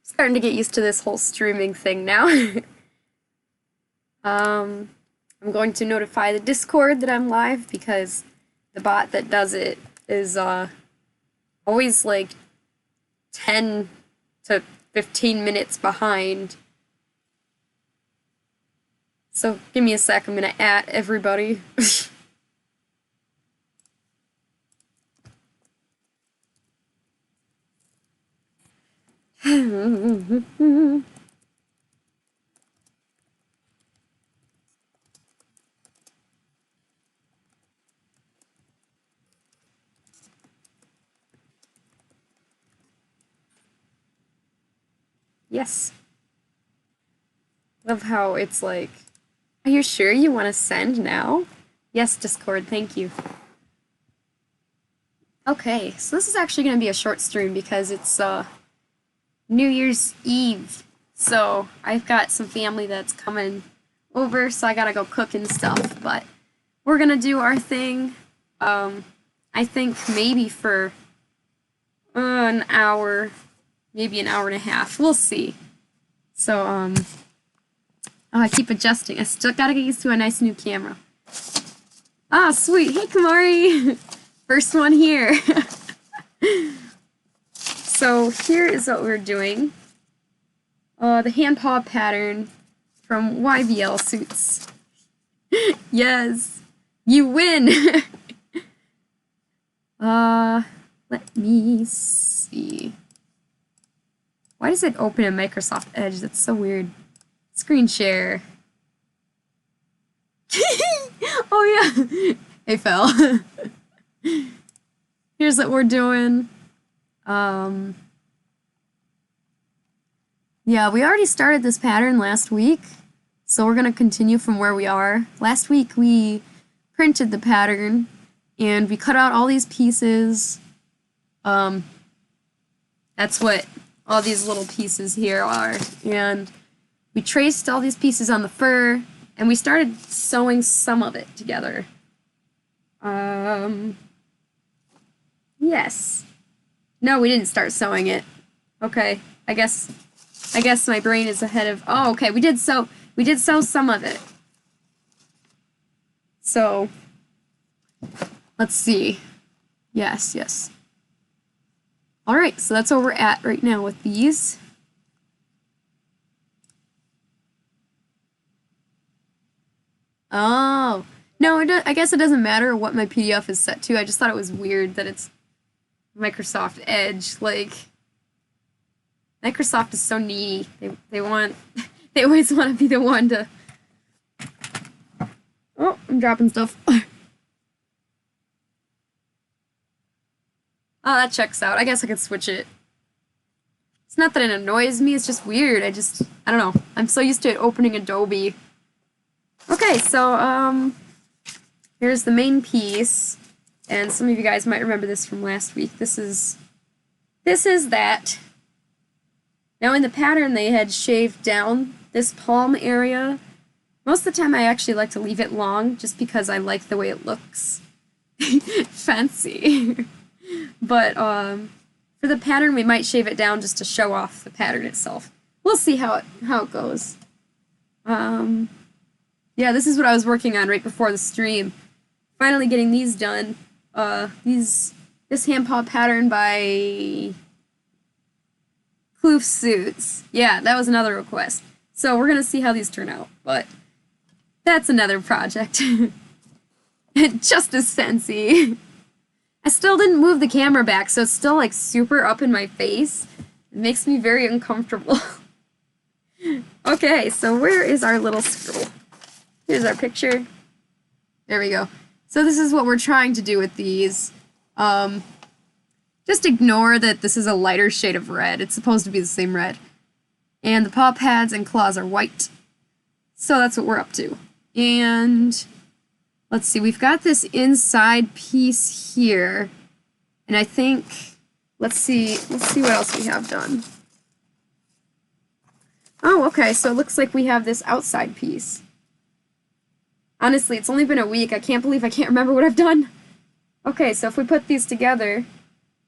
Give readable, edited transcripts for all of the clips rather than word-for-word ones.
Starting to get used to this whole streaming thing now. I'm going to notify the Discord that I'm live because the bot that does it is always like 10 to 15 minutes behind. So give me a sec, I'm gonna at everybody. Yes. Love how it's like, are you sure you want to send now? Yes, Discord, thank you. Okay, so this is actually going to be a short stream because it's New Year's Eve. So I've got some family that's coming over, so I gotta go cook and stuff. But we're gonna do our thing. I think maybe for an hour, maybe an hour and a half. We'll see. So oh, I keep adjusting. I still gotta get used to a nice new camera. Ah, sweet. Hey, Kamari. First one here. So here is what we're doing. The handpaw pattern from YBL Suits. Yes, you win. Let me see. Why does it open in Microsoft Edge? That's so weird. Screen share. Oh yeah. Hey, fell. Here's what we're doing. Yeah, we already started this pattern last week, so we're gonna continue from where we are. Last week we printed the pattern and we cut out all these pieces. That's what all these little pieces here are. And we traced all these pieces on the fur and we started sewing some of it together. Yes. No, we didn't start sewing it. Okay, I guess my brain is ahead of... Oh, okay, we did sew some of it. So, let's see. Yes. Alright, so that's where we're at right now with these. Oh. No, I guess it doesn't matter what my PDF is set to. I just thought it was weird that it's Microsoft Edge. Like, Microsoft is so needy. They always want to be the one to... Oh, I'm dropping stuff. Oh, that checks out. I guess I could switch it. It's not that it annoys me, it's just weird. I don't know. I'm so used to it opening Adobe. Okay, so, here's the main piece. And some of you guys might remember this from last week. This is that. Now in the pattern they had shaved down this palm area. Most of the time I actually like to leave it long just because I like the way it looks. Fancy. But for the pattern we might shave it down just to show off the pattern itself. We'll see how it goes. Yeah, this is what I was working on right before the stream. Finally getting these done. This handpaw pattern by Fursuits. Yeah, that was another request. So we're gonna see how these turn out, but that's another project. Just as fancy. I still didn't move the camera back, so it's still like super up in my face. It makes me very uncomfortable. Okay, so where is our little scroll? Here's our picture. There we go. So this is what we're trying to do with these. Just ignore that this is a lighter shade of red. It's supposed to be the same red. And the paw pads and claws are white. So that's what we're up to. And let's see, we've got this inside piece here. And I think, let's see what else we have done. Oh, okay, so it looks like we have this outside piece. Honestly, it's only been a week. I can't believe I can't remember what I've done. Okay, so if we put these together,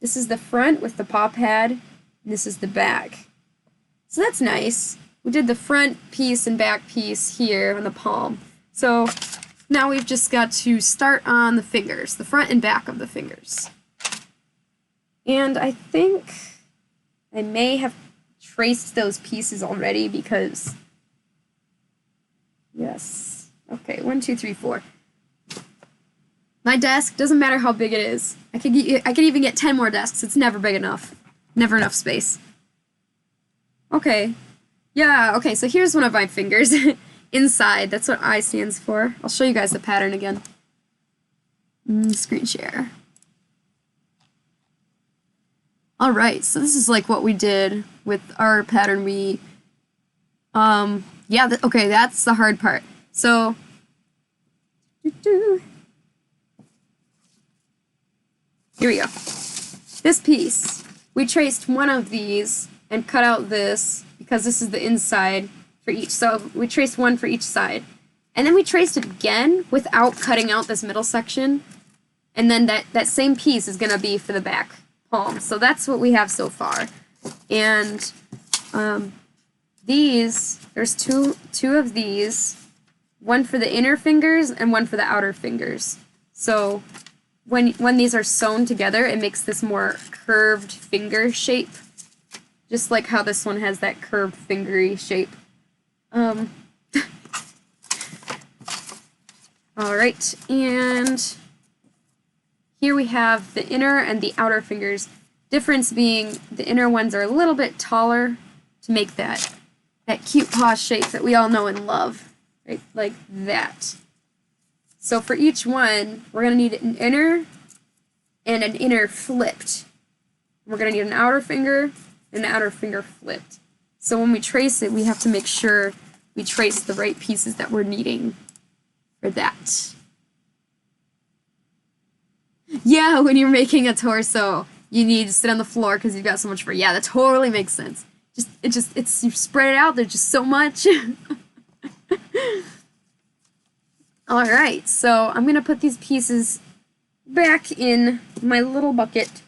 this is the front with the paw pad, and this is the back. So that's nice. We did the front piece and back piece here on the palm. So now we've just got to start on the fingers, the front and back of the fingers. And I think I may have traced those pieces already because, yes. Okay, 1, 2, 3, 4. My desk, doesn't matter how big it is. I could even get 10 more desks. It's never big enough. Never enough space. Okay. Yeah, okay, so here's one of my fingers. Inside, that's what I stands for. I'll show you guys the pattern again. Screen share. Alright, so this is like what we did with our pattern. Okay, that's the hard part. So, here we go. This piece, we traced one of these and cut out this because this is the inside for each. So we traced one for each side. And then we traced it again without cutting out this middle section. And then that same piece is going to be for the back palm. So that's what we have so far. And there's two of these. One for the inner fingers and one for the outer fingers. So when these are sewn together, it makes this more curved finger shape. Just like how this one has that curved fingery shape. Alright, and here we have the inner and the outer fingers. Difference being the inner ones are a little bit taller to make that cute paw shape that we all know and love. Right, like that. So for each one, we're going to need an inner and an inner flipped. We're going to need an outer finger and an outer finger flipped. So when we trace it, we have to make sure we trace the right pieces that we're needing for that. Yeah, when you're making a torso, you need to sit on the floor because you've got so much fur. Yeah, that totally makes sense. You spread it out, there's just so much. Alright, so I'm going to put these pieces back in my little bucket.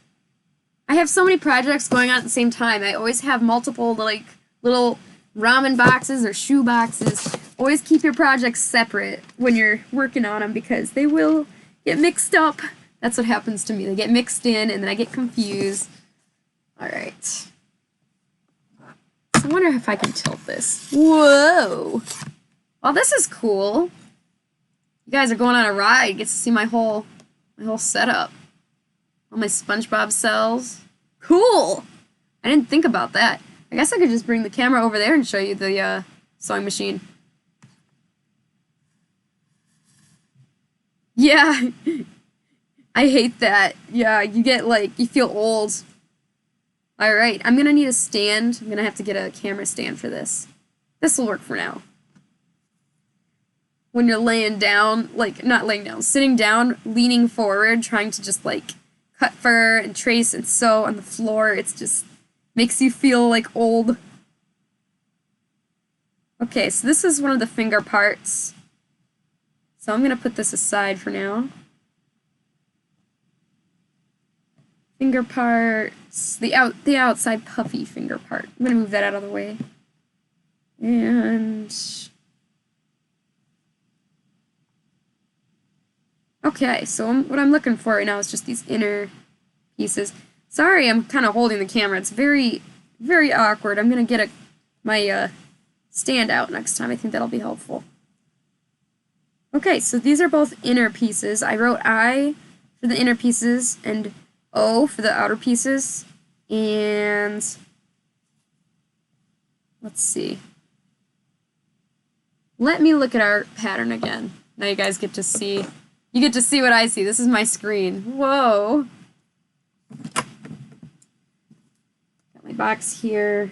I have so many projects going on at the same time. I always have multiple, like, little ramen boxes or shoe boxes. Always keep your projects separate when you're working on them because they will get mixed up. That's what happens to me. They get mixed in and then I get confused. Alright. So I wonder if I can tilt this. Whoa! Well, this is cool. You guys are going on a ride. Get to see my whole setup. All my SpongeBob cells. Cool! I didn't think about that. I guess I could just bring the camera over there and show you the sewing machine. Yeah. I hate that. Yeah, you get like, you feel old. Alright, I'm gonna need a stand. I'm gonna have to get a camera stand for this. This will work for now. When you're laying down, like, not laying down, sitting down, leaning forward, trying to just, like, cut fur and trace and sew on the floor, it's just makes you feel, like, old. Okay, so this is one of the finger parts. So I'm going to put this aside for now. Finger parts, the outside puffy finger part. I'm going to move that out of the way. And okay, so what I'm looking for right now is just these inner pieces. Sorry, I'm kind of holding the camera. It's very, very awkward. I'm going to get my stand out next time. I think that'll be helpful. Okay, so these are both inner pieces. I wrote I for the inner pieces and O for the outer pieces. And let's see. Let me look at our pattern again. Now you guys get to see. You get to see what I see. This is my screen. Whoa. Got my box here.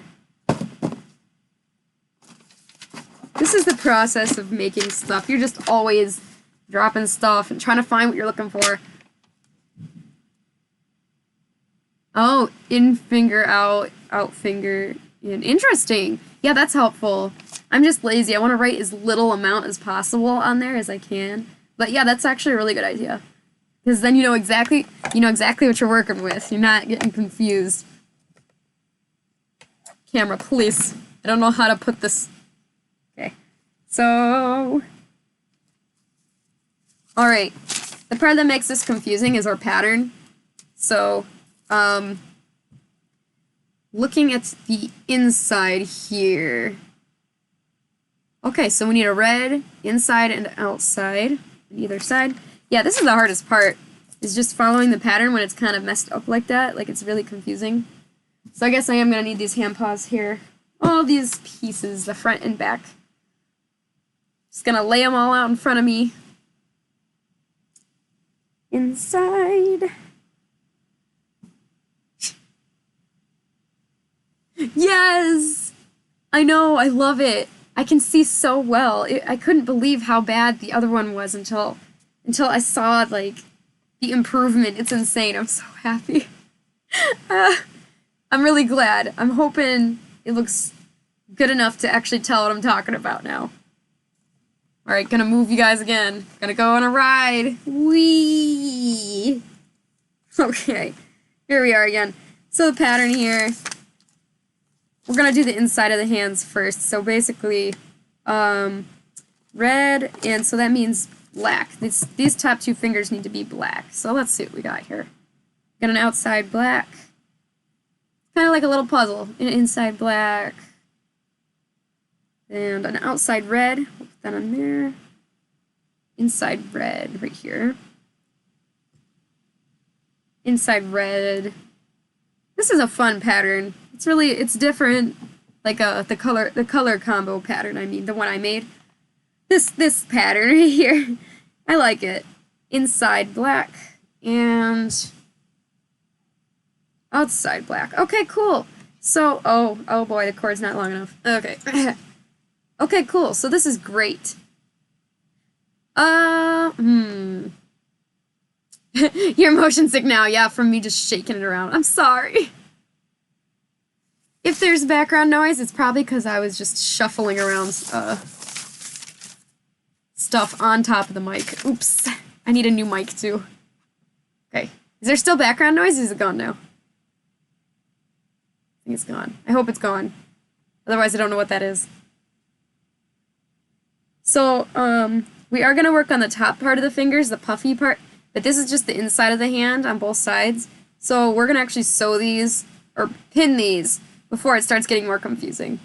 This is the process of making stuff. You're just always dropping stuff and trying to find what you're looking for. Oh, in finger, out finger in. Interesting. Yeah, that's helpful. I'm just lazy. I want to write as little amount as possible on there as I can. But yeah, that's actually a really good idea. Because then you know exactly what you're working with. You're not getting confused. camera, please. I don't know how to put this. Okay. So, all right. The part that makes this confusing is our pattern. So, looking at the inside here. Okay, so we need a red inside and outside on either side. Yeah, this is the hardest part, is just following the pattern when it's kind of messed up like that. Like, it's really confusing. So I guess I am going to need these hand paws here. All these pieces, the front and back. Just going to lay them all out in front of me. Inside. Yes! I know, I love it. I can see so well. I couldn't believe how bad the other one was until I saw, like, the improvement. It's insane. I'm so happy. I'm really glad. I'm hoping it looks good enough to actually tell what I'm talking about now. Alright, gonna move you guys again. Gonna go on a ride. Whee! Okay, here we are again. So the pattern here, we're gonna do the inside of the hands first. So basically, red, and so that means black. These top two fingers need to be black. So let's see what we got here. Got an outside black. Kind of like a little puzzle. An inside black. And an outside red. We'll put that on there. Inside red right here. Inside red. This is a fun pattern. It's different. Like the color combo pattern, I mean, the one I made. This pattern right here. I like it. Inside black and outside black. Okay, cool. So, oh boy, the cord's not long enough. Okay. Okay, cool. So this is great. You're motion sick now, yeah, from me just shaking it around. I'm sorry. If there's background noise, it's probably because I was just shuffling around stuff on top of the mic. Oops. I need a new mic, too. Okay. Is there still background noise, or is it gone now? I think it's gone. I hope it's gone. Otherwise, I don't know what that is. So, we are going to work on the top part of the fingers, the puffy part, but this is just the inside of the hand on both sides. So we're going to actually sew these, or pin these, before it starts getting more confusing.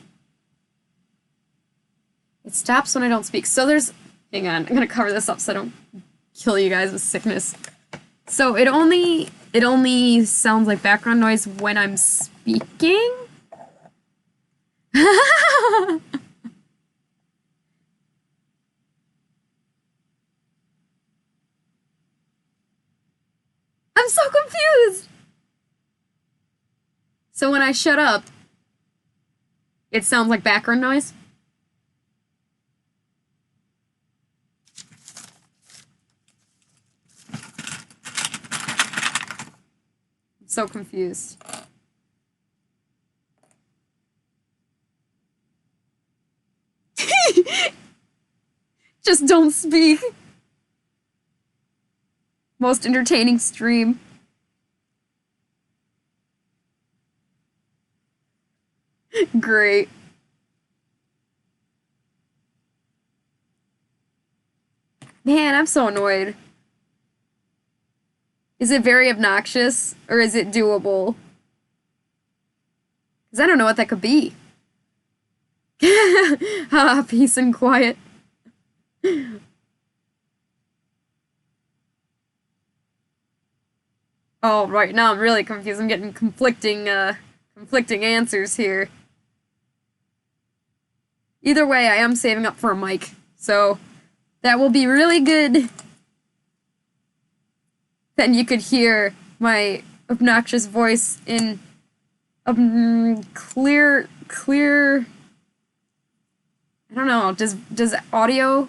It stops when I don't speak. So there's, hang on, I'm going to cover this up so I don't kill you guys with sickness. So it only sounds like background noise when I'm speaking. I'm so confused! So when I shut up, it sounds like background noise? I'm so confused. Just don't speak. Most entertaining stream. Great. Man, I'm so annoyed. Is it very obnoxious, or is it doable? Because I don't know what that could be. Peace and quiet. Oh, right now I'm really confused. I'm getting conflicting answers here. Either way, I am saving up for a mic, so that will be really good. Then you could hear my obnoxious voice in clear. I don't know. Does audio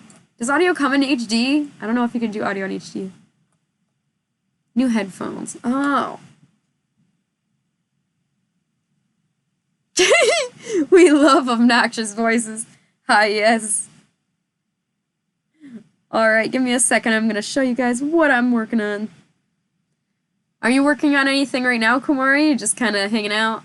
come in HD? I don't know if you can do audio in HD. New headphones. Oh. We love obnoxious voices. Hi, yes. Alright, give me a second. I'm going to show you guys what I'm working on. Are you working on anything right now, Kumari? You're just kind of hanging out?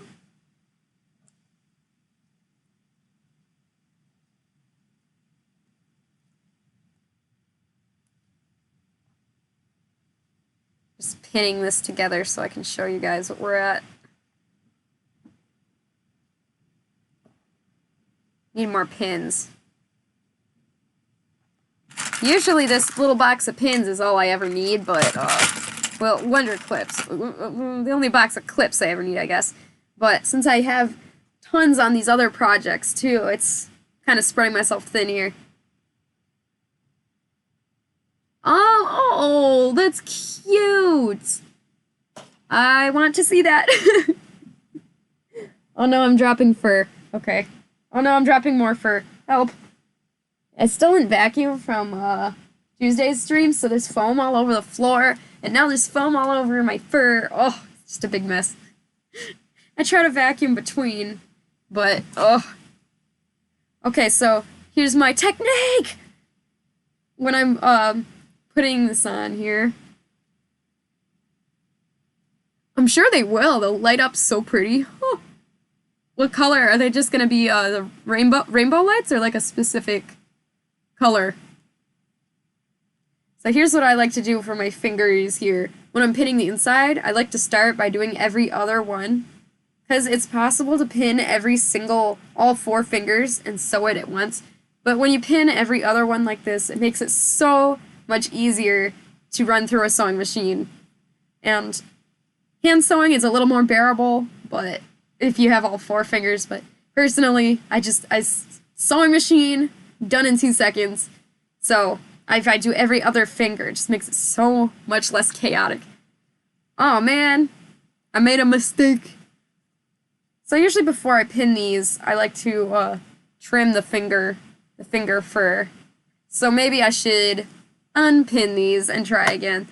Just pinning this together so I can show you guys what we're at. Need more pins. Usually this little box of pins is all I ever need, but, well, wonder clips. The only box of clips I ever need, I guess. But since I have tons on these other projects, too, it's kind of spreading myself thin here. Oh, that's cute! I want to see that. Oh no, I'm dropping fur. Okay. Oh no, I'm dropping more fur. Help. I still didn't vacuum from Tuesday's stream, so there's foam all over the floor, and now there's foam all over my fur. Oh, it's just a big mess. I try to vacuum between, but, oh. Okay, so here's my technique! When I'm, putting this on here. I'm sure they will. They'll light up so pretty. Oh. What color? Are they just gonna be the rainbow lights or like a specific color? So here's what I like to do for my fingers here. When I'm pinning the inside, I like to start by doing every other one. Because it's possible to pin all 4 fingers and sew it at once. But when you pin every other one like this, it makes it so much easier to run through a sewing machine. And hand sewing is a little more bearable, but if you have all 4 fingers, but personally, sewing machine, done in 2 seconds. So if I do every other finger, it just makes it so much less chaotic. Oh man, I made a mistake. So usually before I pin these, I like to trim the finger fur. So maybe I should unpin these and try again.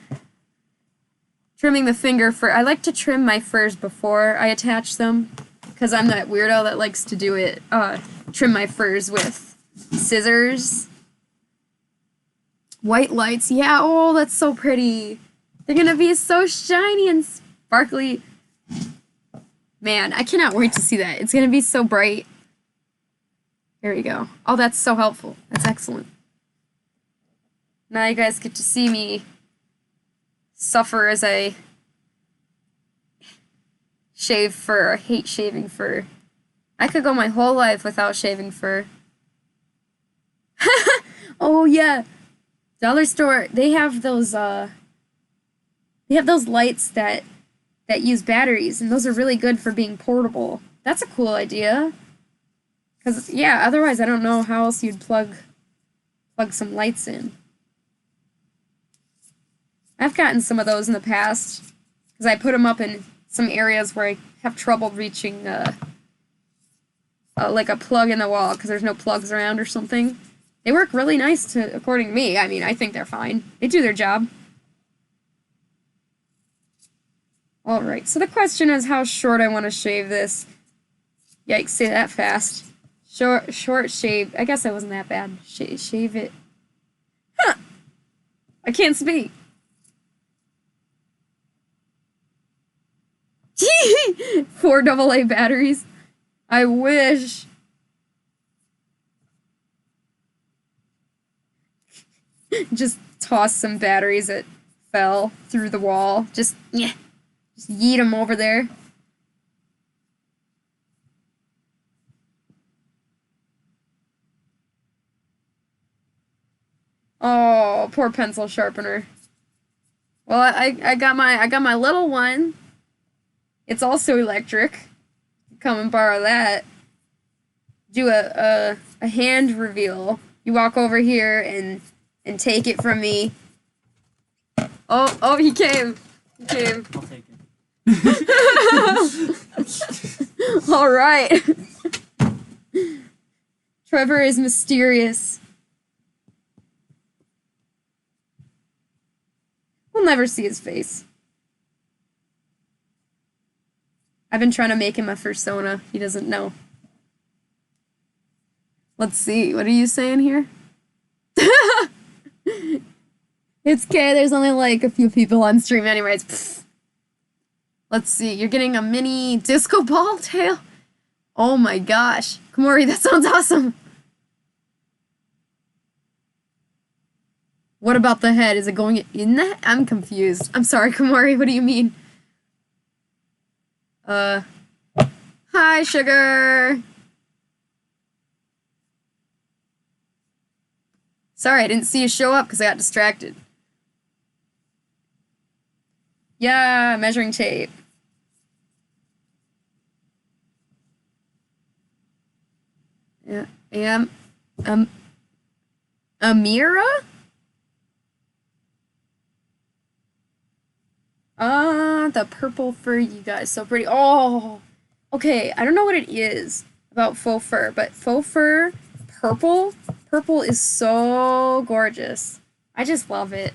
Trimming the finger fur. I like to trim my furs before I attach them, because I'm that weirdo that likes to do it, trim my furs with scissors. White lights, yeah, oh, that's so pretty. They're gonna be so shiny and sparkly. Man, I cannot wait to see that. It's gonna be so bright. There we go. Oh, that's so helpful. That's excellent. Now you guys get to see me suffer as I shave fur. I hate shaving fur. I could go my whole life without shaving fur. Oh yeah, dollar store. They have those lights that use batteries, and those are really good for being portable. That's a cool idea. Cause yeah, otherwise I don't know how else you'd plug some lights in. I've gotten some of those in the past, because I put them up in some areas where I have trouble reaching, like a plug in the wall, because there's no plugs around or something. They work really nice, according to me. I mean, I think they're fine. They do their job. Alright, so the question is how short I want to shave this. Yikes, say that fast. Short shave. I guess that wasn't that bad. Shave it. Huh! I can't speak. 4 AA batteries. I wish. Just toss some batteries that fell through the wall. Just yeet them over there. Oh, poor pencil sharpener. Well, I got my little one. It's also electric. Come and borrow that. Do a hand reveal. You walk over here and take it from me. Oh, he came. He came. I'll take it. All right. Trevor is mysterious. We'll never see his face. I've been trying to make him a fursona. He doesn't know. Let's see. What are you saying here? It's okay. There's only like a few people on stream anyways. Pfft. Let's see. You're getting a mini disco ball tail? Oh my gosh. Komori, that sounds awesome. What about the head? Is it going in the head? I'm confused. I'm sorry, Kamari. What do you mean? Hi, sugar. Sorry, I didn't see you show up because I got distracted. Yeah, measuring tape. Yeah, Amira? The purple fur, you guys, so pretty. Oh, okay, I don't know what it is about faux fur, but faux fur, purple is so gorgeous. I just love it.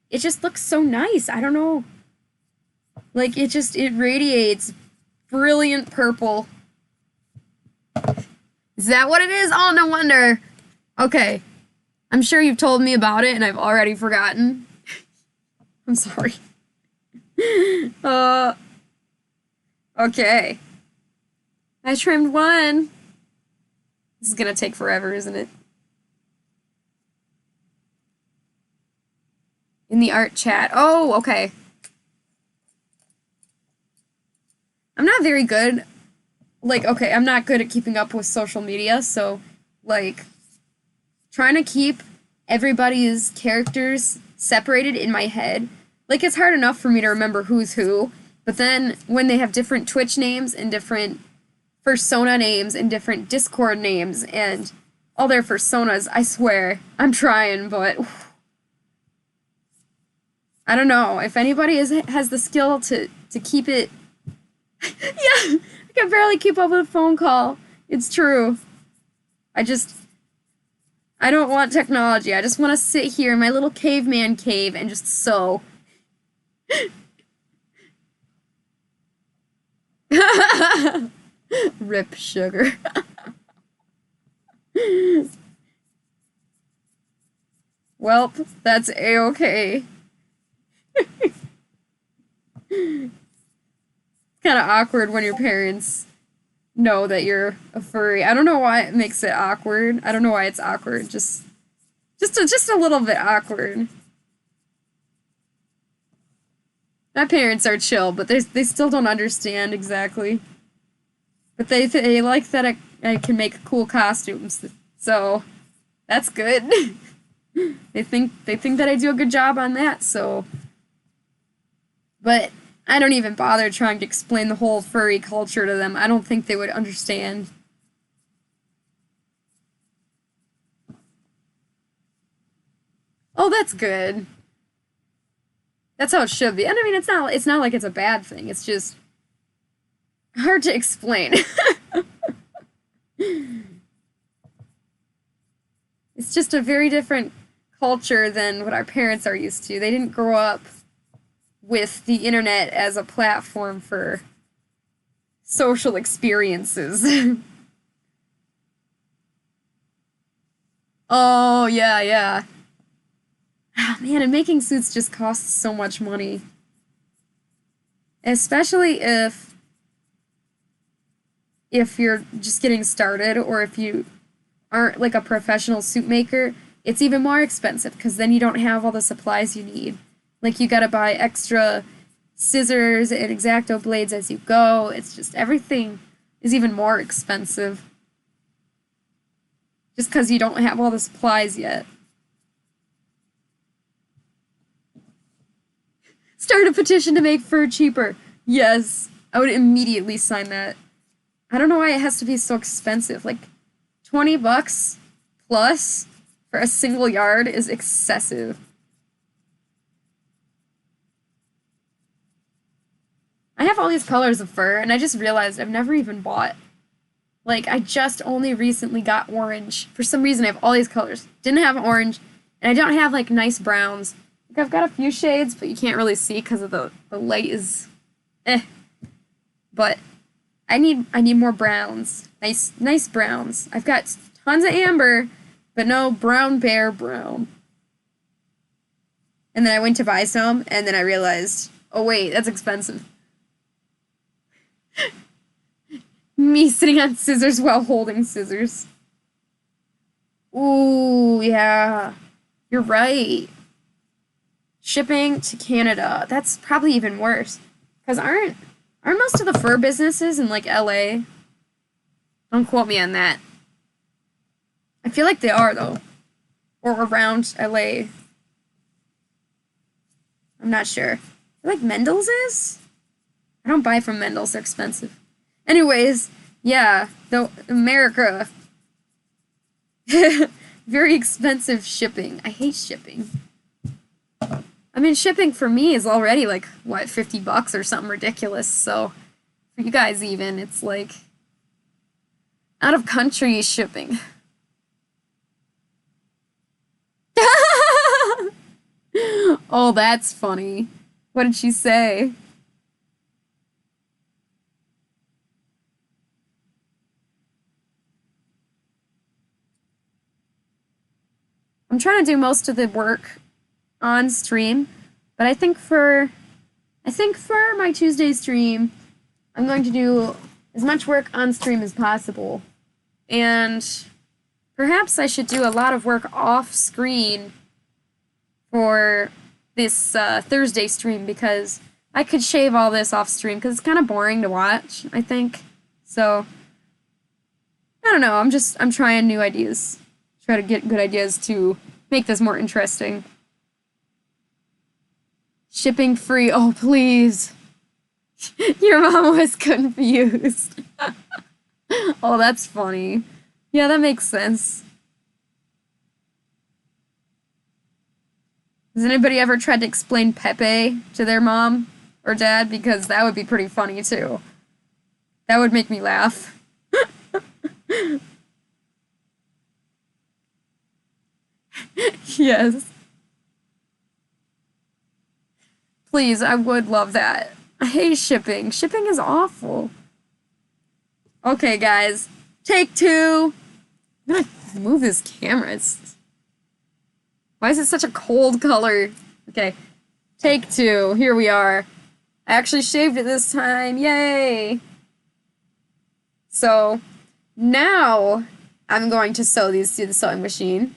It just looks so nice. I don't know. Like, it radiates brilliant purple. Is that what it is? Oh, no wonder. Okay. I'm sure you've told me about it and I've already forgotten. I'm sorry. Okay. I trimmed one. This is gonna take forever, isn't it? In the art chat. Oh, okay. I'm not very good. Like, okay, I'm not good at keeping up with social media, so, like, trying to keep everybody's characters separated in my head. Like, it's hard enough for me to remember who's who, but then when they have different Twitch names and different Fursona names and different Discord names and all their Fursonas, I swear, I'm trying, but I don't know. If anybody has the skill to keep it... Yeah, I can barely keep up with a phone call. It's true. I don't want technology. I just want to sit here in my little caveman cave and just sew. Rip sugar. Welp, that's a-okay. It's kind of awkward when your parents know that you're a furry. I don't know why it makes it awkward. I don't know why it's awkward. Just a little bit awkward. My parents are chill, but they still don't understand exactly. But they like that I can make cool costumes, so that's good. They think that I do a good job on that, so. But I don't even bother trying to explain the whole furry culture to them. I don't think they would understand. Oh, that's good. That's how it should be. And I mean, it's not like it's a bad thing. It's just hard to explain. It's just a very different culture than what our parents are used to. They didn't grow up with the internet as a platform for social experiences. Oh, yeah. Oh, man, and making suits just costs so much money. Especially if you're just getting started or if you aren't like a professional suit maker, it's even more expensive because then you don't have all the supplies you need. Like, you gotta buy extra scissors and X-Acto blades as you go. It's just, everything is even more expensive. Just because you don't have all the supplies yet. Start a petition to make fur cheaper. Yes, I would immediately sign that. I don't know why it has to be so expensive. Like, $20 plus for a single yard is excessive. I have all these colors of fur, and I just realized I've never even bought. Like, I just only recently got orange. For some reason, I have all these colors. Didn't have orange, and I don't have, like, nice browns. Like, I've got a few shades, but you can't really see because of the light is But I need more browns. Nice browns. I've got tons of amber, but no brown bear brown. And then I went to buy some, and then I realized, oh wait, that's expensive. Me sitting on scissors while holding scissors. Ooh, yeah. You're right. Shipping to Canada. That's probably even worse. Because aren't most of the fur businesses in, like, LA? Don't quote me on that. I feel like they are, though. Or around LA. I'm not sure. I feel like Mendel's is? I don't buy from Mendel's. They're expensive. Anyways, yeah. America. Very expensive shipping. I hate shipping. I mean, shipping for me is already like, what, $50 or something ridiculous. So, for you guys even, it's like out of country shipping. Oh, that's funny. What did she say? I'm trying to do most of the work on stream, but I think for my Tuesday stream, I'm going to do as much work on stream as possible. And perhaps I should do a lot of work off screen for this Thursday stream, because I could shave all this off stream because it's kind of boring to watch, I think. So, I don't know, I'm trying new ideas. Try to get good ideas to make this more interesting. Shipping free, oh please. Your mom was confused. Oh, that's funny. Yeah, that makes sense. Has anybody ever tried to explain Pepe to their mom or dad? Because that would be pretty funny too. That would make me laugh. Yes. Please, I would love that. I hate shipping. Shipping is awful. Okay, guys. Take 2. I'm gonna move this camera. Why is it such a cold color? Okay. Take 2. Here we are. I actually shaved it this time. Yay! So, now I'm going to sew these through the sewing machine.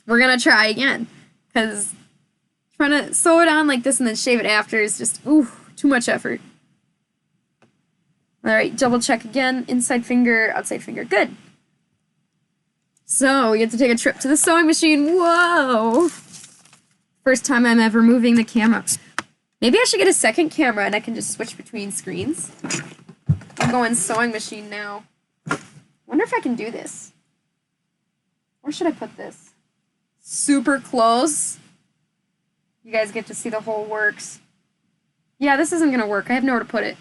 We're gonna try again, because trying to sew it on like this and then shave it after is just, ooh, too much effort. Alright, double check again. Inside finger, outside finger. Good. So, we get to take a trip to the sewing machine. Whoa! First time I'm ever moving the camera. Maybe I should get a second camera and I can just switch between screens. I'm going sewing machine now. Wonder if I can do this. Where should I put this? Super close. You guys get to see the whole works. Yeah, this isn't gonna work. I have nowhere to put it.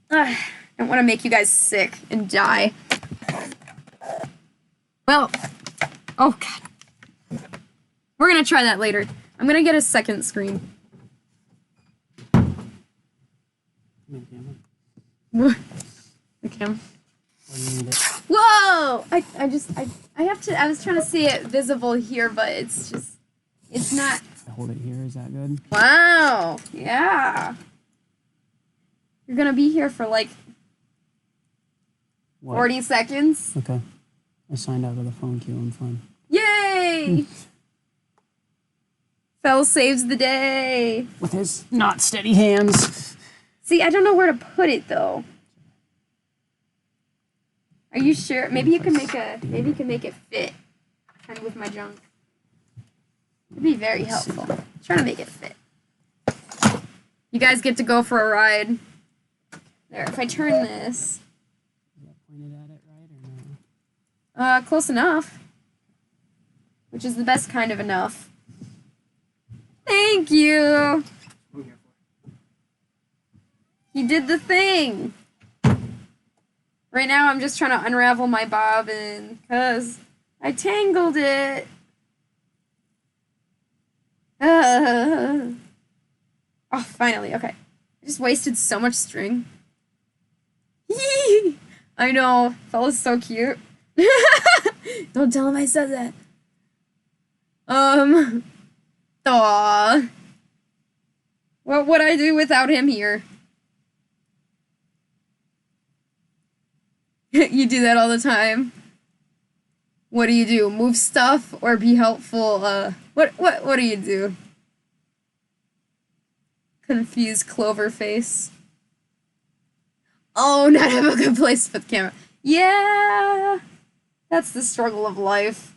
Ugh, I don't want to make you guys sick and die. Well, oh god. We're gonna try that later. I'm gonna get a second screen. The camera. Whoa! I was trying to see it visible here, but it's not. Hold it here, is that good? Wow, yeah. You're gonna be here for like what? 40 seconds. Okay. I signed out of the phone queue, I'm fine. Yay! Fell saves the day. With his not steady hands. See, I don't know where to put it though. Are you sure? Maybe you can make it fit. Kind of with my junk. It'd be very helpful. Try to make it fit. You guys get to go for a ride. There, if I turn this. Is that pointed at it right or no? Close enough. Which is the best kind of enough. Thank you! He did the thing! Right now I'm just trying to unravel my bobbin, because I tangled it. Oh, finally, okay. I just wasted so much string. I know, fella's so cute. Don't tell him I said that. Aw. What would I do without him here? You do that all the time. What do? Move stuff or be helpful What do you do? Confused clover face. Oh, not have a good place to put the camera. Yeah, that's the struggle of life.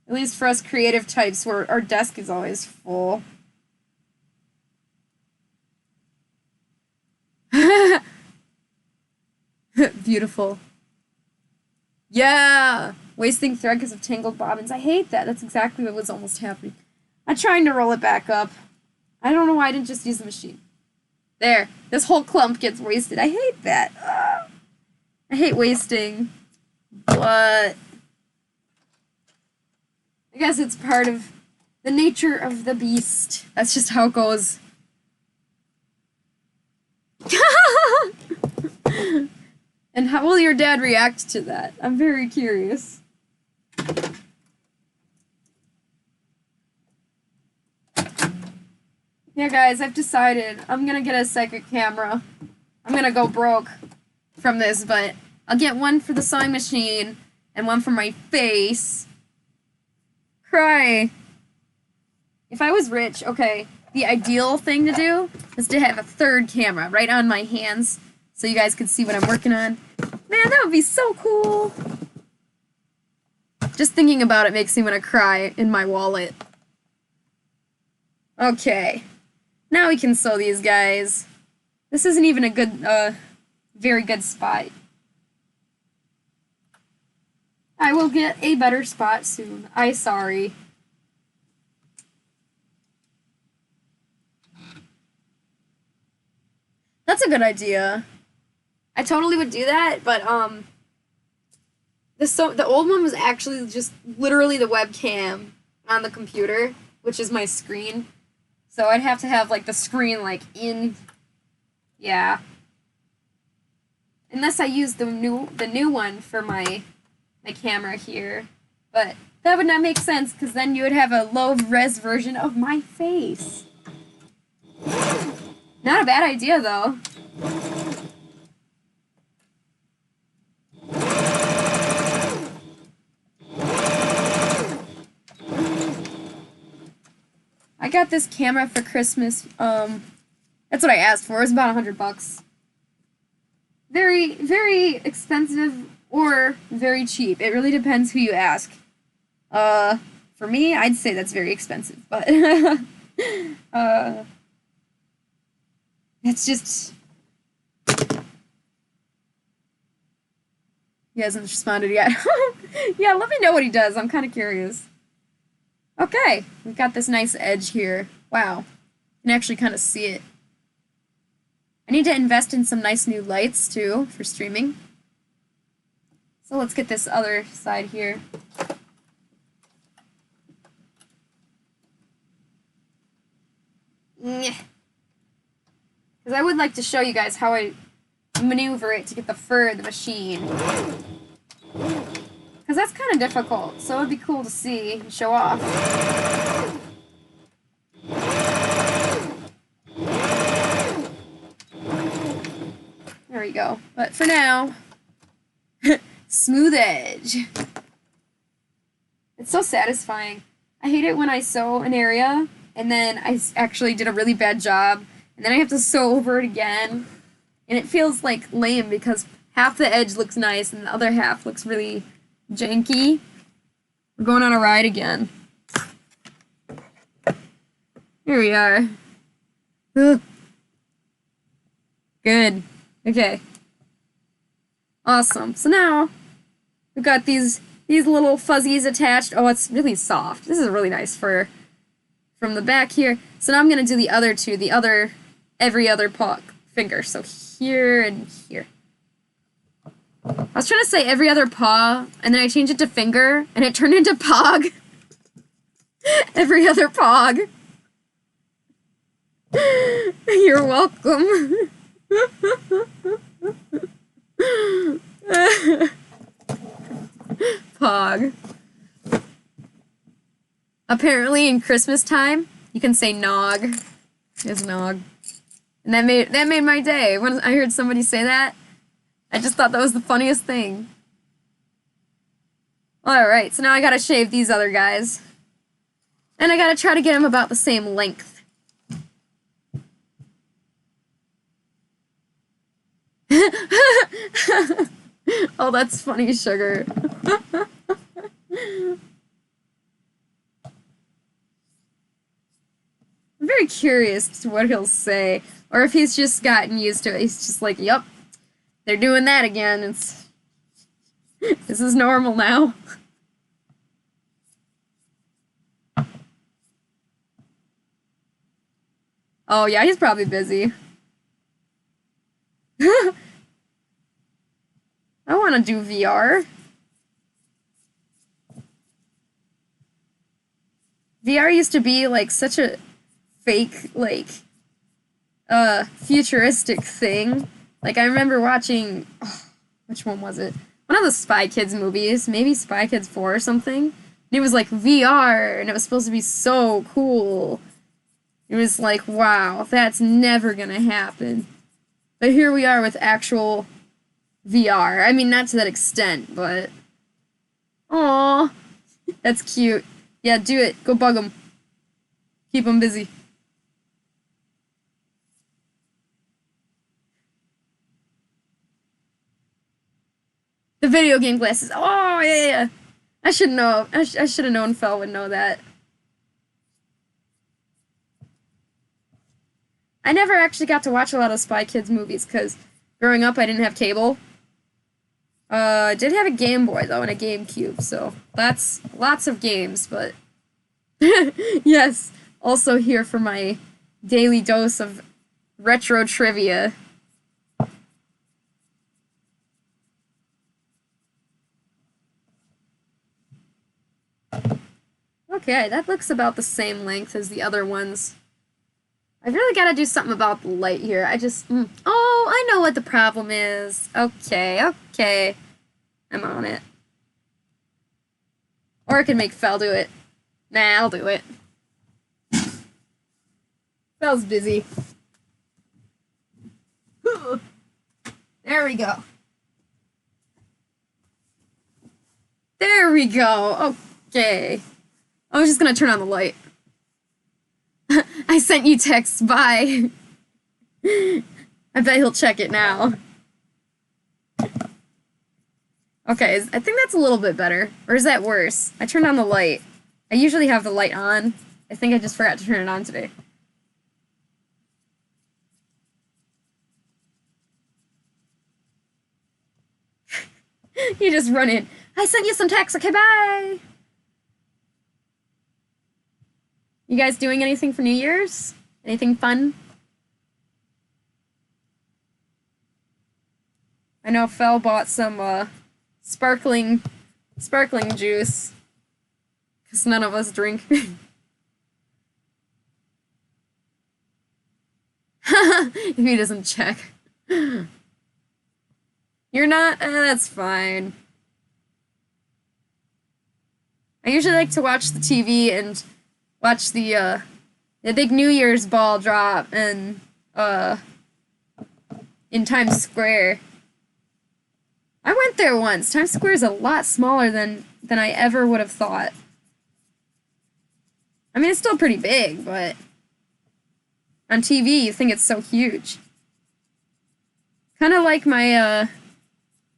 At least for us creative types, where our desk is always full. Beautiful. Yeah! Wasting thread because of tangled bobbins. I hate that. That's exactly what was almost happening. I'm trying to roll it back up. I don't know why I didn't just use the machine. There. This whole clump gets wasted. I hate that. Ugh. I hate wasting. But I guess it's part of the nature of the beast. That's just how it goes. And how will your dad react to that? I'm very curious. Yeah, guys, I've decided I'm gonna get a second camera. I'm gonna go broke from this, but I'll get one for the sewing machine and one for my face. Cry. If I was rich, okay, the ideal thing to do is to have a third camera right on my hands so you guys could see what I'm working on. Man, that would be so cool. Just thinking about it makes me want to cry in my wallet. Okay. Now we can sew these guys. This isn't even a good, very good spot. I will get a better spot soon. Sorry. That's a good idea. I totally would do that, but the old one was actually just literally the webcam on the computer, which is my screen. So I'd have to have like the screen like in, yeah. Unless I use the new one for my camera here, but that would not make sense because then you would have a low res version of my face. Not a bad idea though. I got this camera for Christmas. That's what I asked for. It was about $100. Very, very expensive or very cheap. It really depends who you ask. For me, I'd say that's very expensive, but it's just. He hasn't responded yet. Yeah, let me know what he does. I'm kind of curious. Okay, we've got this nice edge here. Wow, you can actually kind of see it. I need to invest in some nice new lights, too, for streaming. So let's get this other side here. Because I would like to show you guys how I maneuver it to get the fur of the machine. Because that's kind of difficult, so it would be cool to see and show off. There we go. But for now, smooth edge. It's so satisfying. I hate it when I sew an area, and then I actually did a really bad job, and then I have to sew over it again. And it feels like lame because half the edge looks nice and the other half looks really janky. We're going on a ride again. Here we are. Ugh. Good. Okay. Awesome. So now we've got these little fuzzies attached. Oh, it's really soft. This is really nice fur from the back here. So now I'm gonna do the other two, every other paw finger. So here and here. I was trying to say every other paw, and then I changed it to finger, and it turned into pog. Every other pog. You're welcome. Pog. Apparently in Christmas time, you can say nog. It's nog. And that made my day. When I heard somebody say that, I just thought that was the funniest thing. Alright, so now I gotta shave these other guys. And I gotta try to get them about the same length. Oh, that's funny, Sugar. I'm very curious to what he'll say. Or if he's just gotten used to it. He's just like, yup, they're doing that again. This is normal now. Oh, yeah, he's probably busy. I want to do VR. VR used to be, like, such a fake, like, futuristic thing. Like, I remember watching, which one was it? One of the Spy Kids movies, maybe Spy Kids 4 or something. And it was, like, VR, and it was supposed to be so cool. It was like, wow, that's never gonna happen. But here we are with actual VR. I mean, not to that extent, but... Aww. That's cute. Yeah, do it. Go bug them. Keep them busy. The video game glasses. Oh, yeah. I should know. I should have known Fel would know that. I never actually got to watch a lot of Spy Kids movies, because growing up I didn't have cable. I did have a Game Boy, though, and a GameCube, so that's lots of games, but... Yes, also here for my daily dose of retro trivia. Okay, that looks about the same length as the other ones. I really gotta do something about the light here. I just... Oh, I know what the problem is. Okay. I'm on it. Or I can make Fel do it. Nah, I'll do it. Fel's busy. There we go. There we go. Okay. I was just gonna turn on the light. I sent you text, bye. I bet he'll check it now. Okay, I think that's a little bit better. Or is that worse? I turned on the light. I usually have the light on. I think I just forgot to turn it on today. You just run in. I sent you some text, okay, bye! You guys doing anything for New Year's? Anything fun? I know Fel bought some, sparkling juice. Because none of us drink. If he doesn't check. You're not? That's fine. I usually like to watch the TV and watch the big New Year's ball drop in Times Square. I went there once. Times Square is a lot smaller than I ever would have thought. I mean, it's still pretty big, but on TV you think it's so huge. Kind of like my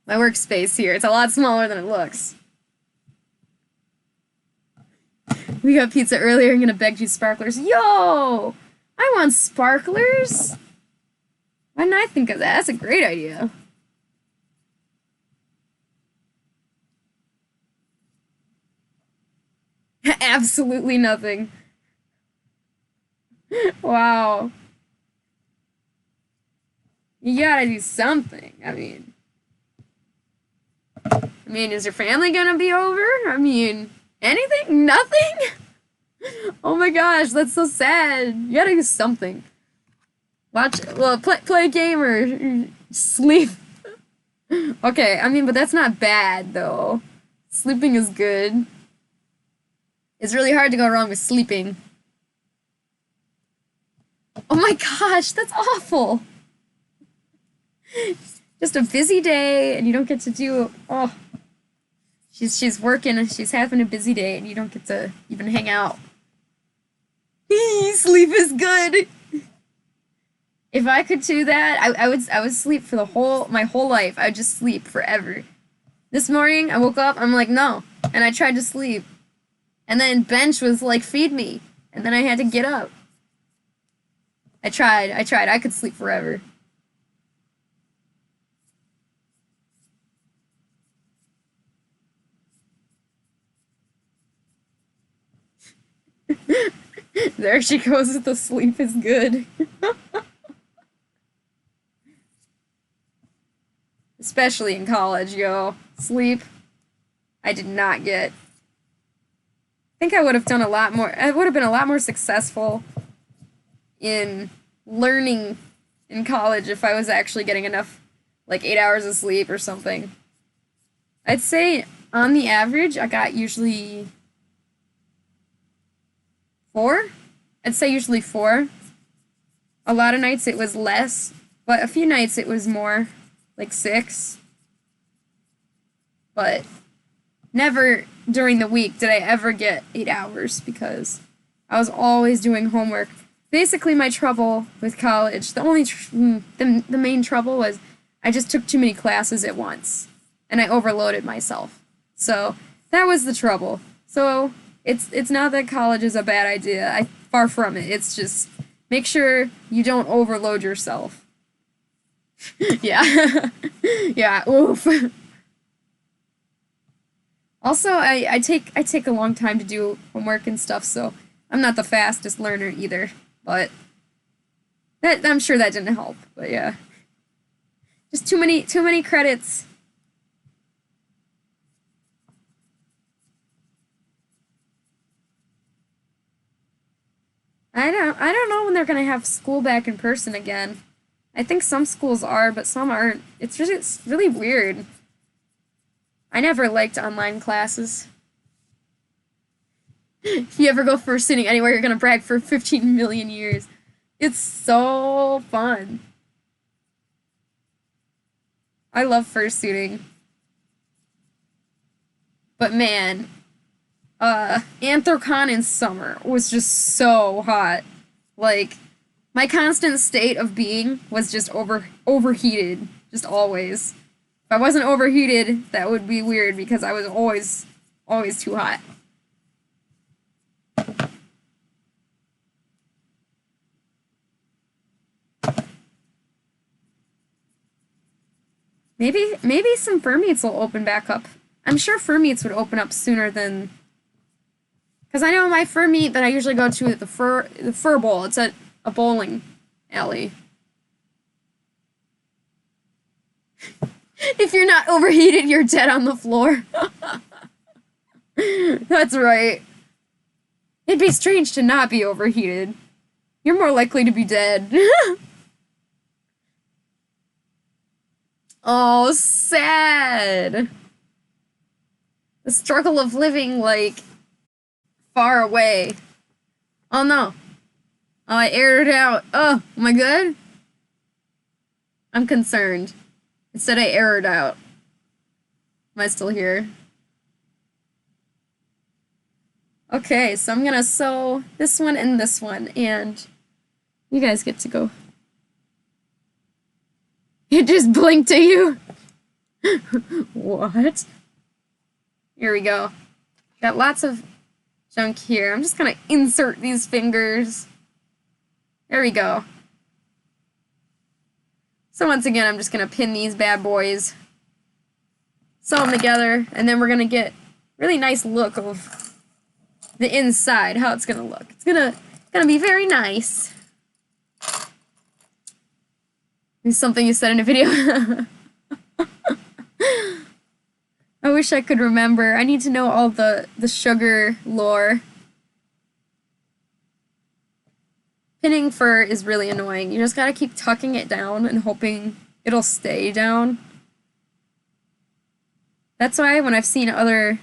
my workspace here. It's a lot smaller than it looks. We got pizza earlier. I'm gonna beg you sparklers. Yo! I want sparklers! Why didn't I think of that? That's a great idea. Absolutely nothing. Wow. You gotta do something. I mean, is your family gonna be over? I mean, anything? Nothing? Oh my gosh, that's so sad. You gotta do something. Play a game or sleep. Okay, I mean, but that's not bad, though. Sleeping is good. It's really hard to go wrong with sleeping. Oh my gosh, that's awful. Just a busy day, and you don't get to do... Oh. She's working, and she's having a busy day, and you don't get to even hang out. Sleep is good. If I could do that, I would sleep for my whole life. I would just sleep forever. This morning, I woke up, I'm like, no. And I tried to sleep. And then Bench was like, feed me. And then I had to get up. I tried. I could sleep forever. There she goes with the sleep is good. Especially in college, yo. Sleep, I did not get. I think I would have done a lot more. I would have been a lot more successful in learning in college if I was actually getting enough, like 8 hours of sleep or something. I'd say on the average, I got usually 4. I'd say usually 4. A lot of nights it was less, but a few nights it was more, like 6. But never during the week did I ever get 8 hours because I was always doing homework. Basically, my trouble with college, the main trouble was I just took too many classes at once, and I overloaded myself. So that was the trouble. So it's not that college is a bad idea. Far from it. It's just make sure you don't overload yourself. Yeah. Yeah, oof. Also, I take a long time to do homework and stuff, so I'm not the fastest learner either. But I'm sure that didn't help. But yeah. Just too many credits. I don't know when they're gonna have school back in person again. I think some schools are, but some aren't. It's really weird. I never liked online classes. If you ever go fursuiting anywhere, you're gonna brag for 15 million years. It's so fun. I love fursuiting. But man, Anthrocon in summer was just so hot. Like, my constant state of being was just overheated. Just always. If I wasn't overheated, that would be weird because I was always too hot. Maybe some Furmeets will open back up. I'm sure Furmeets would open up sooner than... Because I know my Furmeet that I usually go to at the Fur Bowl. It's at a bowling alley. If you're not overheated, you're dead on the floor. That's right. It'd be strange to not be overheated. You're more likely to be dead. Oh, sad. The struggle of living, like, far away. Oh, no. Oh, I aired it out. Oh, am I good? I'm concerned. It said I aired out. Am I still here? Okay, so I'm gonna sew this one and this one, and you guys get to go. It just blinked at you. What? Here we go. Got lots of junk here. I'm just gonna insert these fingers. There we go. So once again, I'm just gonna pin these bad boys, sew them together, and then we're gonna get really nice look of the inside, how it's gonna look. It's gonna be very nice. It's something you said in a video. I wish I could remember. I need to know all the sugar lore. Pinning fur is really annoying. You just gotta keep tucking it down and hoping it'll stay down. That's why when I've seen other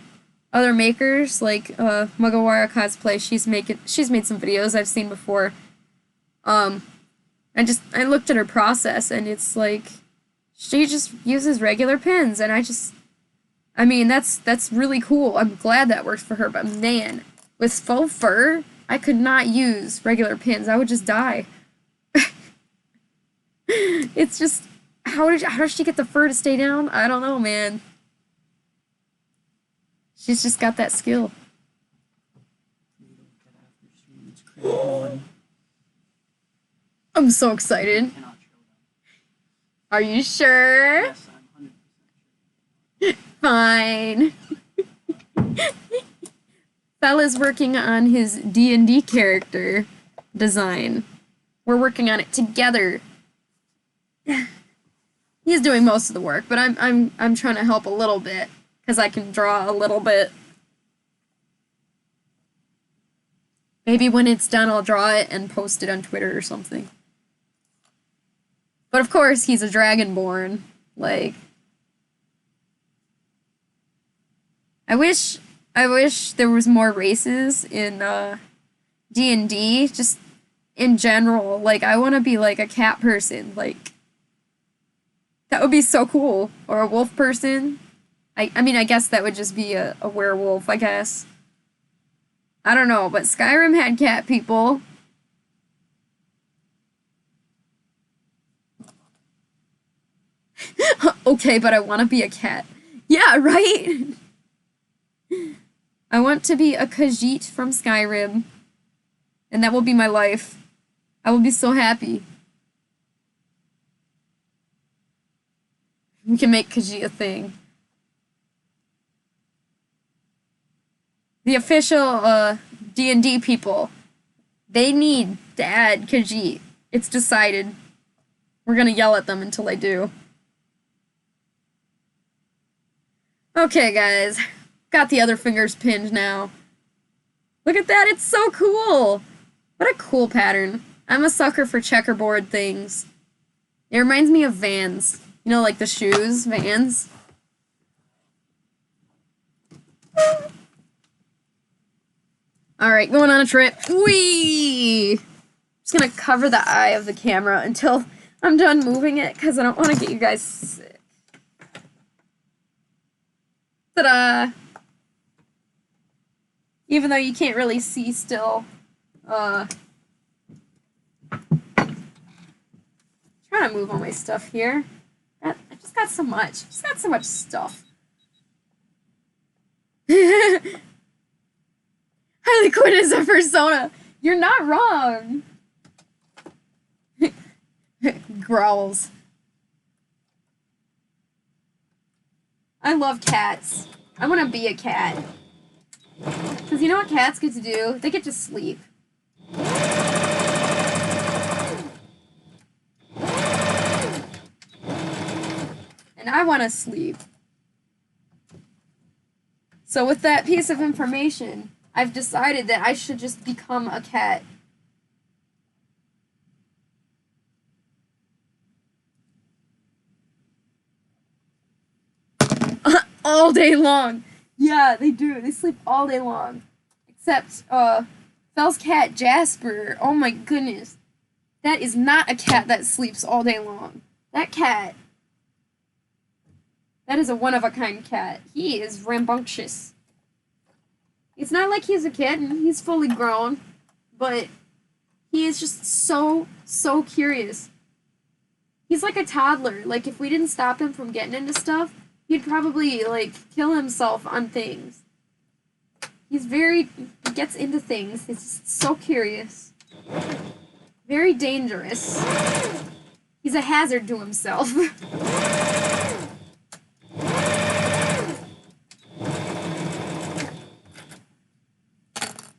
makers, like Mugawara Cosplay, she's made some videos I've seen before. I looked at her process, and it's like she just uses regular pins, and I mean, that's really cool. I'm glad that works for her, but man, with faux fur, I could not use regular pins. I would just die. It's just, how does she get the fur to stay down? I don't know, man. She's just got that skill. I'm so excited. Are you sure? Yes, I'm 100% Fine. Fella's working on his D&D character design. We're working on it together. He's doing most of the work, but I'm trying to help a little bit because I can draw a little bit. Maybe when it's done, I'll draw it and post it on Twitter or something. But of course, he's a dragonborn. Like, I wish there was more races in D&D, just in general. Like, I want to be like a cat person. Like, that would be so cool. Or a wolf person. I mean, I guess that would just be a werewolf, I guess. I don't know, but Skyrim had cat people. Okay, but I want to be a cat. Yeah, right? I want to be a Khajiit from Skyrim. And that will be my life. I will be so happy. We can make Khajiit a thing. The official D&D people, they need to add Khajiit. It's decided. We're gonna yell at them until they do. Okay, guys. Got the other fingers pinned now. Look at that, it's so cool! What a cool pattern. I'm a sucker for checkerboard things. It reminds me of Vans. You know, like the shoes, Vans. Alright, going on a trip. Whee! Just gonna cover the eye of the camera until I'm done moving it, because I don't want to get you guys sick. Ta-da! Even though you can't really see still. Trying to move all my stuff here. I just got so much. Just got so much stuff. Harley Quinn is a persona. You're not wrong. Growls. I love cats. I want to be a cat. Because you know what cats get to do? They get to sleep. And I want to sleep. So with that piece of information, I've decided that I should just become a cat. All day long. Yeah, they do. They sleep all day long. Except, Fell's cat, Jasper. Oh my goodness. That is not a cat that sleeps all day long. That cat. That is a one-of-a-kind cat. He is rambunctious. It's not like he's a kitten. He's fully grown. But he is just so curious. He's like a toddler. Like, if we didn't stop him from getting into stuff, he'd probably, like, kill himself on things. He gets into things. He's just so curious. Very dangerous. He's a hazard to himself.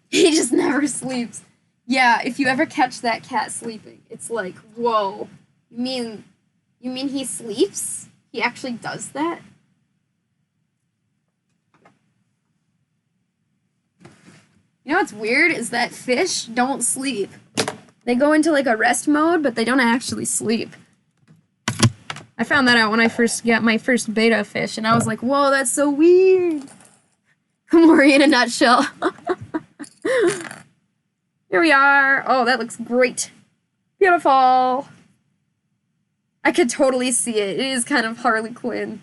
He just never sleeps. Yeah, if you ever catch that cat sleeping, it's like, whoa. You mean he sleeps? He actually does that? You know what's weird is that fish don't sleep. They go into like a rest mode, but they don't actually sleep. I found that out when I first got my first beta fish, and I was like, whoa, that's so weird. Komori in a nutshell. Here we are. Oh, that looks great. Beautiful. I could totally see it. It is kind of Harley Quinn.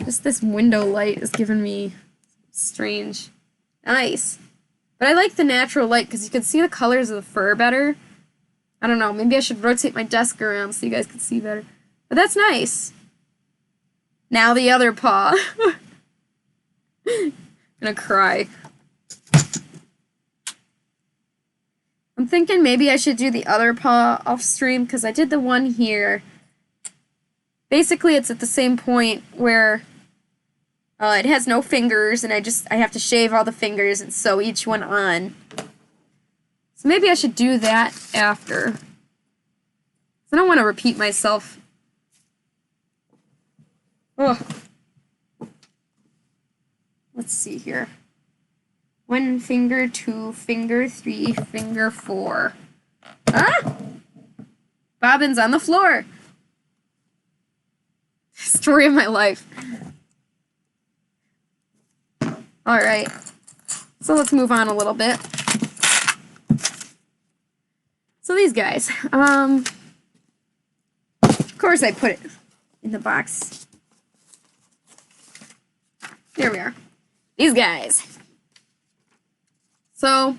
Just this window light is giving me strange. Nice. But I like the natural light because you can see the colors of the fur better. I don't know, maybe I should rotate my desk around so you guys can see better. But that's nice. Now the other paw. I'm gonna cry. I'm thinking maybe I should do the other paw off stream because I did the one here. Basically, it's at the same point where it has no fingers, and I have to shave all the fingers and sew each one on. So maybe I should do that after. I don't want to repeat myself. Ugh. Let's see here. 1 finger, 2 finger, 3 finger, 4. Ah! Bobbin's on the floor. Story of my life. Alright. So let's move on a little bit. So these guys. Of course I put it in the box. There we are. These guys. So,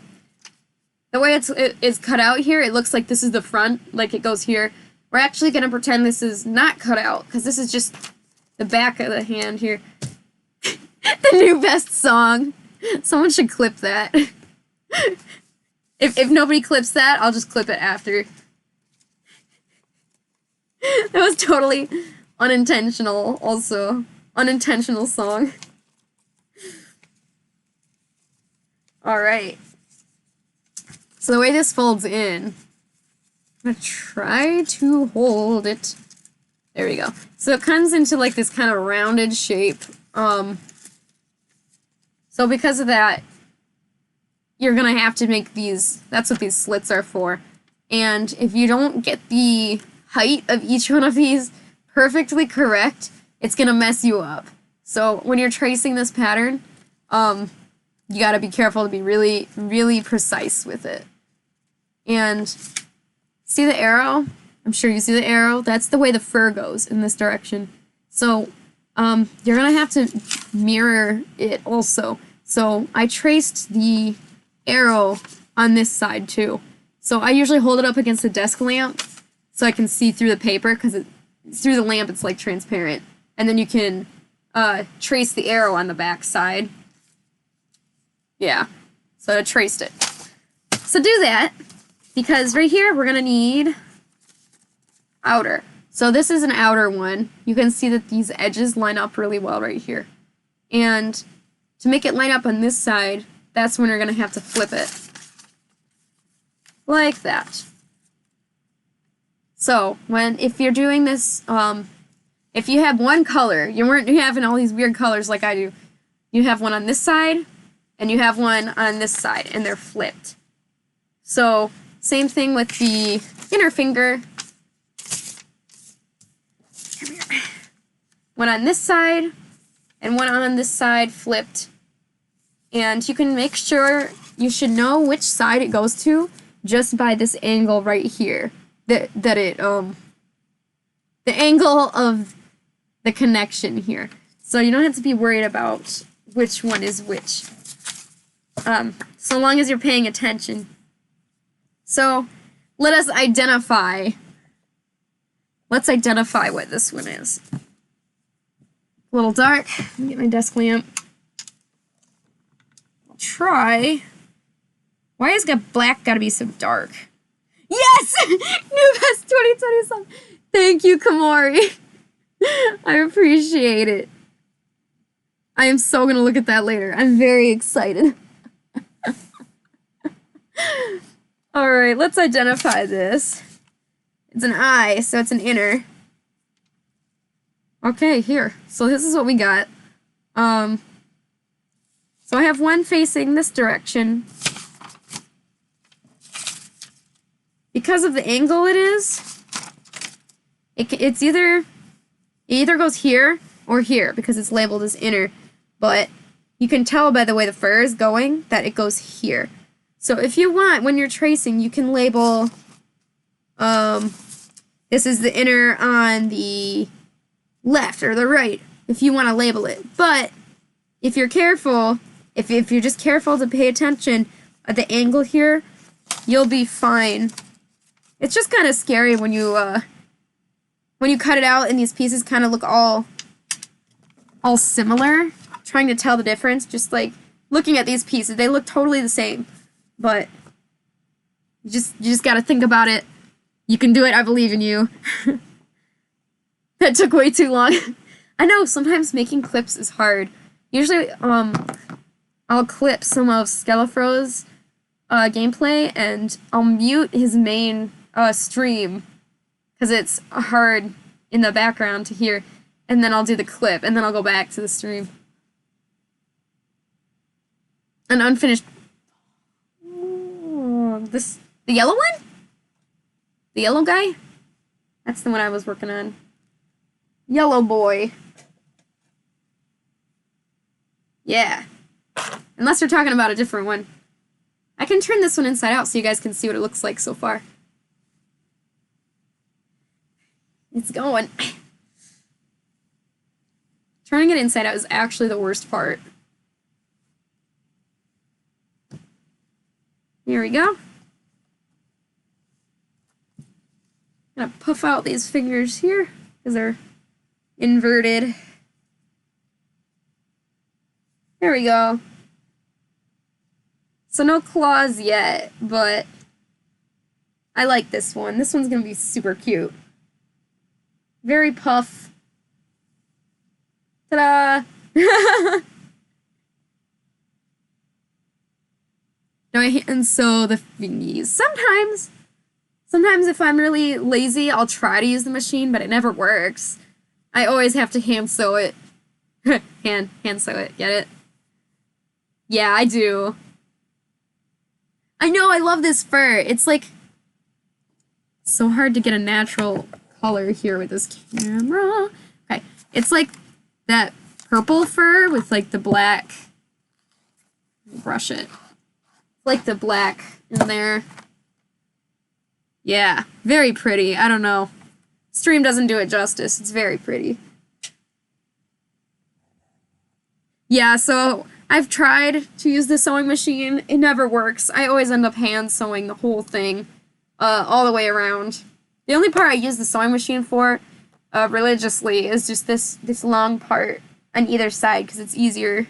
the way it's cut out here, it looks like this is the front, like it goes here. We're actually going to pretend this is not cut out, because this is just the back of the hand here. The new best song. Someone should clip that. If nobody clips that, I'll just clip it after. That was totally unintentional, also. Unintentional song. Alright. So the way this folds in, I'm gonna try to hold it. There we go. So it comes into like this kind of rounded shape. So because of that, you're gonna have to make these, that's what these slits are for. And if you don't get the height of each one of these perfectly correct, it's gonna mess you up. So when you're tracing this pattern, you gotta be careful to be really, really precise with it. And see the arrow? I'm sure you see the arrow. That's the way the fur goes in this direction. So you're gonna have to mirror it also. So I traced the arrow on this side too. So I usually hold it up against the desk lamp so I can see through the paper because through the lamp it's like transparent. And then you can trace the arrow on the back side. Yeah, so I traced it. So do that, because right here we're gonna need outer. So this is an outer one. You can see that these edges line up really well right here. And to make it line up on this side, that's when you're gonna have to flip it. Like that. So, if you're doing this, if you have one color, you weren't having all these weird colors like I do. You have one on this side, and you have one on this side, and they're flipped. So, same thing with the inner finger. Come here. One on this side, and one on this side flipped. And you can make sure, you should know which side it goes to just by this angle right here. The angle of the connection here. So you don't have to be worried about which one is which. So long as you're paying attention. So let us identify. Let's identify what this one is. A little dark. Let me get my desk lamp. I'll try. Why has black gotta be so dark? Yes! New Best 2027. Thank you, Kamori. I appreciate it. I am so gonna look at that later. I'm very excited. Alright, let's identify this. It's an eye, so it's an inner. Okay, here. So this is what we got. So I have one facing this direction. Because of the angle it is, it either goes here or here because it's labeled as inner, but you can tell by the way the fur is going that it goes here. So if you want, when you're tracing, you can label, this is the inner on the left or the right, if you want to label it. But if you're careful, if you're just careful to pay attention, at the angle here, you'll be fine. It's just kind of scary when you cut it out and these pieces kind of look all similar. Trying to tell the difference, just like looking at these pieces, they look totally the same, but you just gotta think about it. You can do it. I believe in you. That took way too long. I know sometimes making clips is hard. Usually, I'll clip some of Skelefro's gameplay and I'll mute his main stream because it's hard in the background to hear, and then I'll do the clip and then I'll go back to the stream. An unfinished. The yellow one? The yellow guy? That's the one I was working on. Yellow boy. Yeah. Unless you're talking about a different one. I can turn this one inside out so you guys can see what it looks like so far. It's going. Turning it inside out is actually the worst part. Here we go. I'm gonna puff out these fingers here because they're inverted. There we go. So no claws yet, but I like this one. This one's gonna be super cute. Very puff. Ta-da! Now I hand sew the thingies. Sometimes if I'm really lazy, I'll try to use the machine, but it never works. I always have to hand sew it. hand sew it, get it? Yeah, I do. I know, I love this fur. It's like so hard to get a natural color here with this camera. Okay, it's like that purple fur with like the black. Brush it. Like the black in there. Yeah, very pretty. I don't know. Stream doesn't do it justice. It's very pretty. Yeah, so I've tried to use the sewing machine. It never works. I always end up hand sewing the whole thing all the way around. The only part I use the sewing machine for religiously is just this long part on either side because it's easier.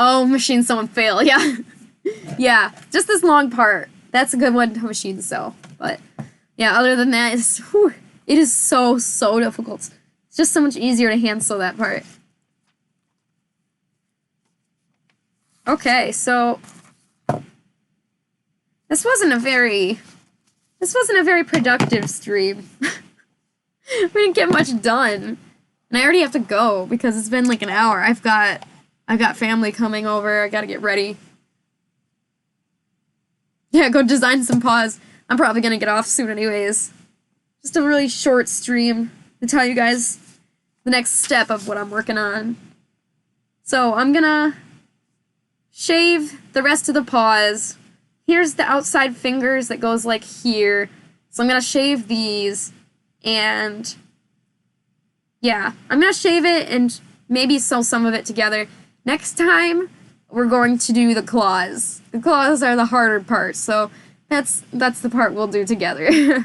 Oh, machine sew and fail, yeah. Yeah, just this long part. That's a good one to machine sew. But, yeah, other than that, it is so difficult. It's just so much easier to hand sew that part. Okay, so this wasn't a very productive stream. We didn't get much done. And I already have to go because it's been like an hour. I've got family coming over. I gotta get ready. Yeah, go design some paws. I'm probably gonna get off soon anyways. Just a really short stream to tell you guys the next step of what I'm working on. So I'm gonna shave the rest of the paws. Here's the outside fingers that goes like here. So I'm gonna shave these and yeah, I'm gonna shave it and maybe sew some of it together. Next time, we're going to do the claws. The claws are the harder part, so that's the part we'll do together.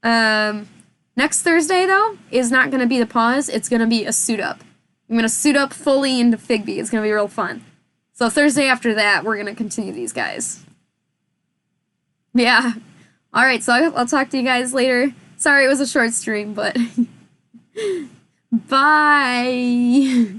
Next Thursday, though, is not going to be the paws. It's going to be a suit up. I'm going to suit up fully into Figby. It's going to be real fun. So Thursday after that, we're going to continue these guys. Yeah. All right, so I'll talk to you guys later. Sorry it was a short stream, but bye.